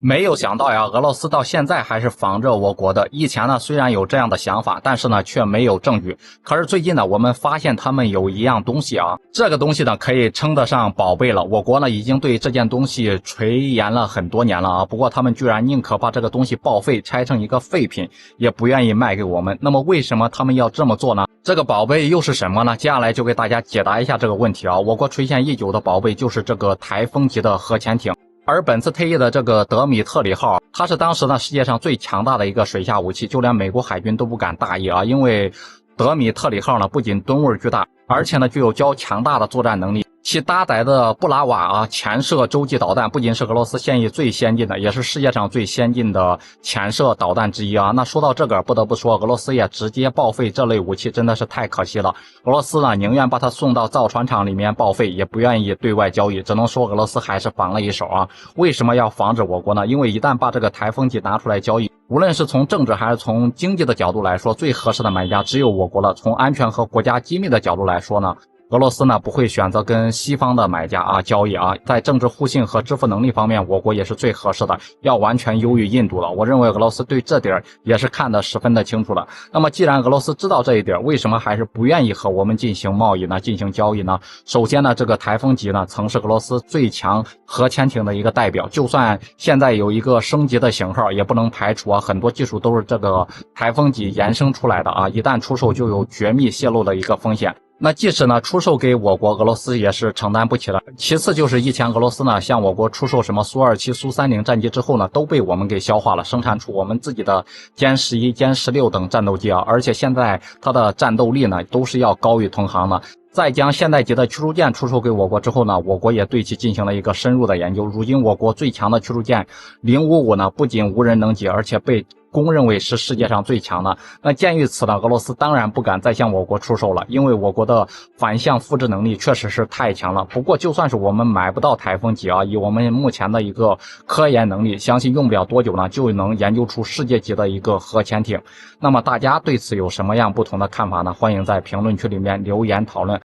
没有想到呀，俄罗斯到现在还是防着我国的。以前呢，虽然有这样的想法，但是呢，却没有证据。可是最近呢，我们发现他们有一样东西啊，这个东西呢，可以称得上宝贝了。我国呢，已经对这件东西垂涎了很多年了啊。不过他们居然宁可把这个东西报废，拆成一个废品，也不愿意卖给我们。那么为什么他们要这么做呢？这个宝贝又是什么呢？接下来就给大家解答一下这个问题啊。我国垂涎已久的宝贝就是这个台风级的核潜艇。而本次退役的这个德米特里号，它是当时呢世界上最强大的一个水下武器，就连美国海军都不敢大意啊，因为德米特里号呢不仅吨位巨大，而且呢具有较强大的作战能力。其搭载的布拉瓦潜射洲际导弹不仅是俄罗斯现役最先进的，也是世界上最先进的潜射导弹之一啊。那说到这个，不得不说，俄罗斯也直接报废这类武器，真的是太可惜了。俄罗斯呢宁愿把它送到造船厂里面报废，也不愿意对外交易，只能说俄罗斯还是防了一手啊。为什么要防止我国呢？因为一旦把这个台风级拿出来交易，无论是从政治还是从经济的角度来说，最合适的买家只有我国了。从安全和国家机密的角度来说呢，俄罗斯呢不会选择跟西方的买家交易啊，在政治互信和支付能力方面，我国也是最合适的，要完全优于印度了。我认为俄罗斯对这点也是看得十分的清楚了。那么既然俄罗斯知道这一点，为什么还是不愿意和我们进行贸易呢？进行交易呢？首先呢，这个台风级呢曾是俄罗斯最强核潜艇的一个代表，就算现在有一个升级的型号，也不能排除很多技术都是这个台风级衍生出来的啊，一旦出售就有绝密泄露的一个风险。那即使呢出售给我国，俄罗斯也是承担不起的。其次就是以前俄罗斯呢向我国出售什么苏27、苏30战机之后呢，都被我们给消化了，生产出我们自己的歼11、歼16等战斗机啊，而且现在它的战斗力呢都是要高于同行的。再将现代级的驱逐舰出售给我国之后呢，我国也对其进行了一个深入的研究。如今我国最强的驱逐舰055呢，不仅无人能及，而且被公认为是世界上最强的。那鉴于此呢，俄罗斯当然不敢再向我国出售了，因为我国的反向复制能力确实是太强了。不过就算是我们买不到台风级啊，以我们目前的一个科研能力，相信用不了多久呢，就能研究出世界级的一个核潜艇。那么大家对此有什么样不同的看法呢？欢迎在评论区里面留言讨论。